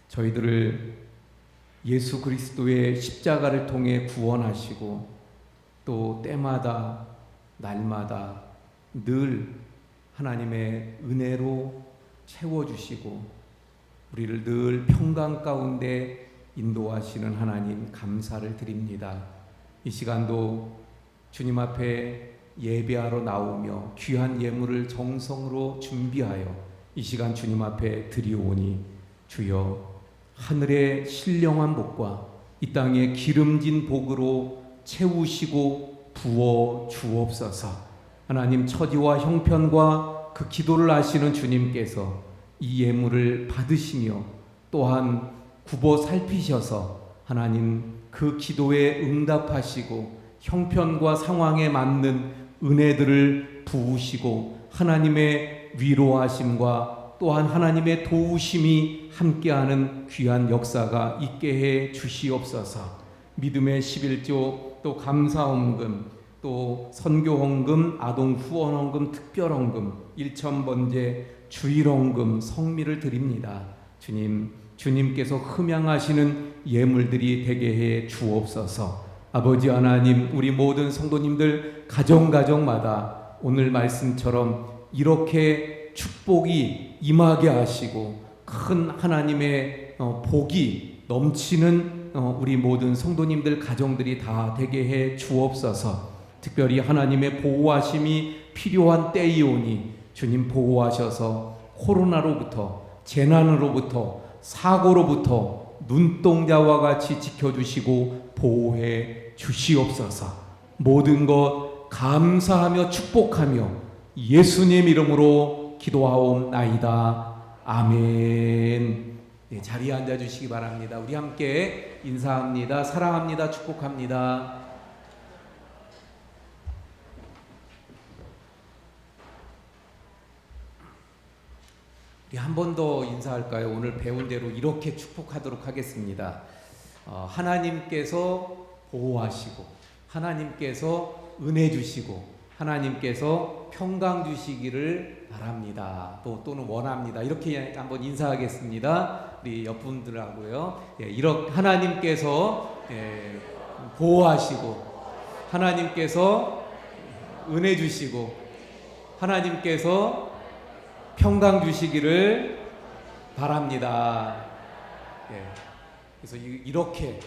Speaker 1: 저희들을 예수 그리스도의 십자가를 통해 구원하시고 또 때마다 날마다 늘 하나님의 은혜로 채워주시고 우리를 늘 평강 가운데 인도하시는 하나님 감사를 드립니다. 이 시간도 주님 앞에 예배하러 나오며 귀한 예물을 정성으로 준비하여 이 시간 주님 앞에 드리오니 주여 하늘의 신령한 복과 이 땅의 기름진 복으로 채우시고 부어 주옵소서. 하나님 처지와 형편과 그 기도를 아시는 주님께서 이 예물을 받으시며 또한 굽어 살피셔서 하나님 그 기도에 응답하시고 형편과 상황에 맞는 은혜들을 부으시고 하나님의 위로하심과 또한 하나님의 도우심이 함께하는 귀한 역사가 있게 해 주시옵소서. 믿음의 11조 또 감사헌금 또 선교헌금 아동 후원헌금 특별헌금 1,000번제 주일헌금 성미를 드립니다. 주님께서 흠양하시는 예물들이 되게 해 주옵소서. 아버지 하나님, 우리 모든 성도님들 가정마다 오늘 말씀처럼 이렇게 축복이 임하게 하시고 큰 하나님의 복이 넘치는 우리 모든 성도님들 가정들이 다 되게 해 주옵소서. 특별히 하나님의 보호하심이 필요한 때이오니 주님 보호하셔서 코로나로부터 재난으로부터 사고로부터 눈동자와 같이 지켜주시고 보호해 주시옵소서. 모든 것 감사하며 축복하며 예수님 이름으로 기도하옵나이다. 아멘. 네, 자리에 앉아주시기 바랍니다. 우리 함께 인사합니다. 사랑합니다. 축복합니다. 우리 한 번 더 인사할까요? 오늘 배운 대로 이렇게 축복하도록 하겠습니다. 하나님께서 보호하시고 하나님께서 은혜 주시고 하나님께서 평강 주시기를 바랍니다. 또는 원합니다. 이렇게 한번 인사하겠습니다. 우리 옆분들하고요. 이렇게 하나님께서 보호하시고 하나님께서 은혜 주시고 하나님께서 평강 주시기를 바랍니다. 그래서 이렇게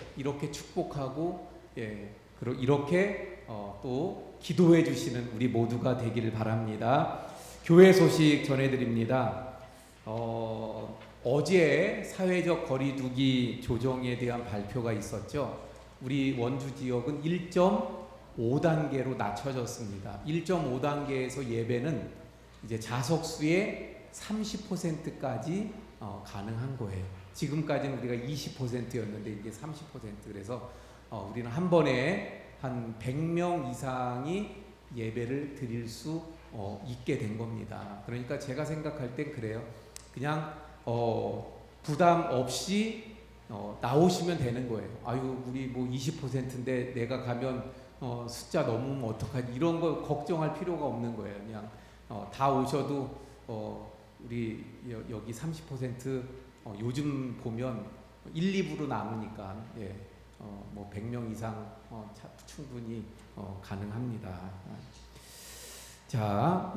Speaker 1: 축복하고 그리고 이렇게 또 기도해 주시는 우리 모두가 되기를 바랍니다. 교회 소식 전해드립니다. 어제 사회적 거리두기 조정에 대한 발표가 있었죠. 우리 원주 지역은 1.5단계로 낮춰졌습니다. 1.5단계에서 예배는 이제 자석수의 30%까지 가능한 거예요. 지금까지는 우리가 20%였는데 이게 30%. 그래서 우리는 한 번에 한 100명 이상이 예배를 드릴 수 있게 된 겁니다. 그러니까 제가 생각할 땐 그래요. 그냥 부담 없이 나오시면 되는 거예요. 아유, 우리 뭐 20%인데 내가 가면 숫자 넘으면 어떡하지? 이런 거 걱정할 필요가 없는 거예요. 그냥 다 오셔도 우리 여기 30% 요즘 보면 1, 2부로 남으니까 뭐 100명 이상 충분히 가능합니다. 자,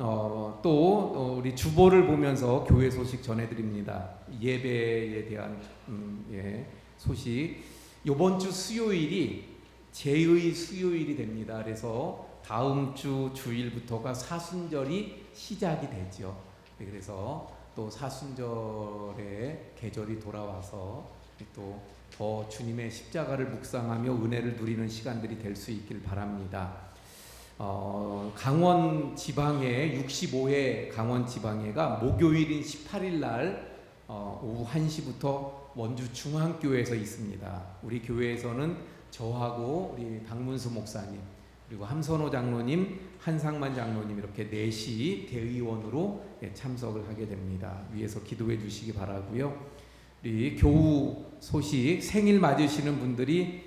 Speaker 1: 또 우리 주보를 보면서 교회 소식 전해드립니다. 예배에 대한 소식. 이번 주 수요일이 제의 수요일이 됩니다. 그래서 다음 주 주일부터가 사순절이 시작이 되죠. 그래서 또 사순절의 계절이 돌아와서 또 더 주님의 십자가를 묵상하며 은혜를 누리는 시간들이 될 수 있길 바랍니다. 강원 지방회 65회 강원 지방회가 목요일인 18일 날 오후 1시부터 원주 중앙교회에서 있습니다. 우리 교회에서는 저하고 우리 박문수 목사님 그리고 함선호 장로님, 한상만 장로님 이렇게 4시 대의원으로 참석을 하게 됩니다. 위에서 기도해 주시기 바라고요. 우리 교우 소식 생일 맞으시는 분들이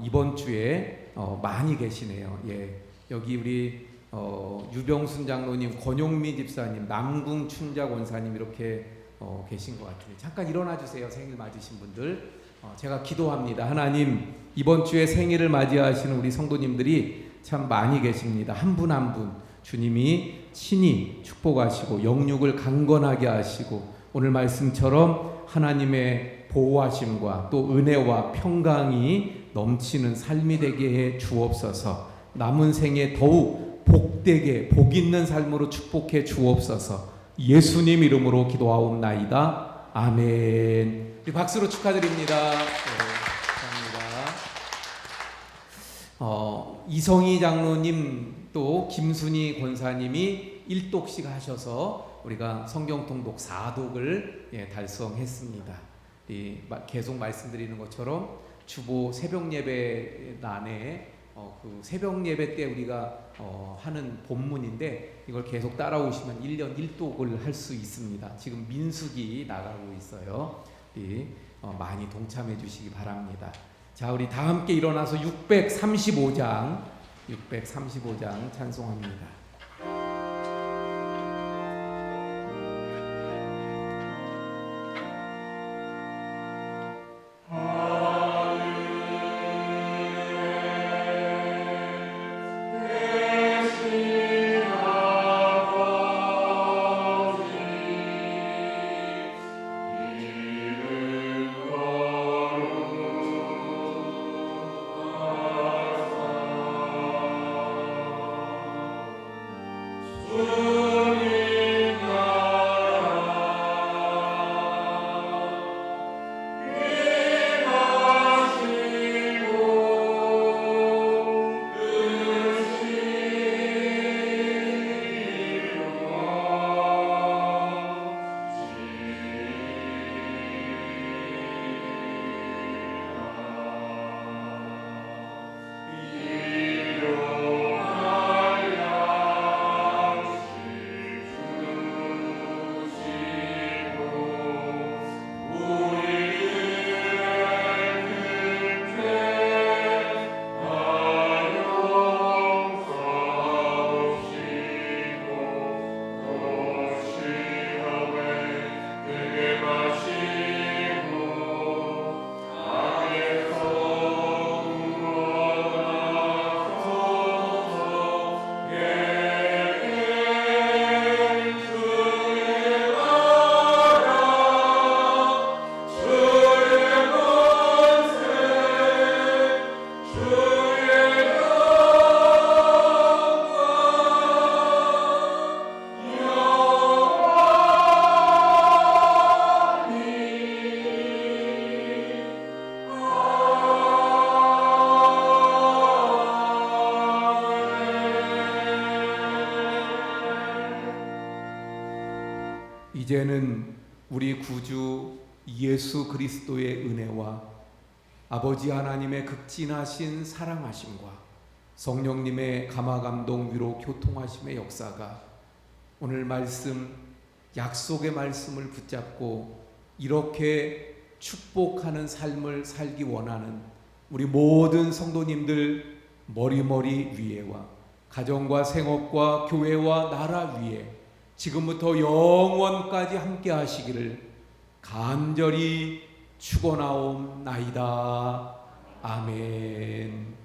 Speaker 1: 이번 주에 많이 계시네요. 여기 우리 유병순 장로님, 권용미 집사님, 남궁 춘자 권사님 이렇게 계신 것 같아요. 잠깐 일어나 주세요. 생일 맞으신 분들. 제가 기도합니다. 하나님, 이번 주에 생일을 맞이하시는 우리 성도님들이 참 많이 계십니다. 한 분 한 분 주님이 친히 축복하시고 영육을 강건하게 하시고 오늘 말씀처럼 하나님의 보호하심과 또 은혜와 평강이 넘치는 삶이 되게 해 주옵소서. 남은 생에 더욱 복되게 복 있는 삶으로 축복해 주옵소서. 예수님 이름으로 기도하옵나이다. 아멘. 우리 박수로 축하드립니다. 네, 감사합니다. 이성희 장로님 또 김순희 권사님이 1독씩 하셔서 우리가 성경 통독 4독을 달성했습니다. 계속 말씀드리는 것처럼 주보 새벽 예배 난에 그 새벽 예배 때 우리가 하는 본문인데 이걸 계속 따라오시면 1년 1독을 할 수 있습니다. 지금 민수기 나가고 있어요. 많이 동참해 주시기 바랍니다. 자, 우리 다 함께 일어나서 635장 찬송합니다. 이제는 우리 구주 예수 그리스도의 은혜와 아버지 하나님의 극진하신 사랑하심과 성령님의 감화감동 위로 교통하심의 역사가 오늘 말씀 약속의 말씀을 붙잡고 이렇게 축복하는 삶을 살기 원하는 우리 모든 성도님들 머리머리 위에와 가정과 생업과 교회와 나라 위에 지금부터 영원까지 함께 하시기를 간절히 축원하옵나이다. 아멘.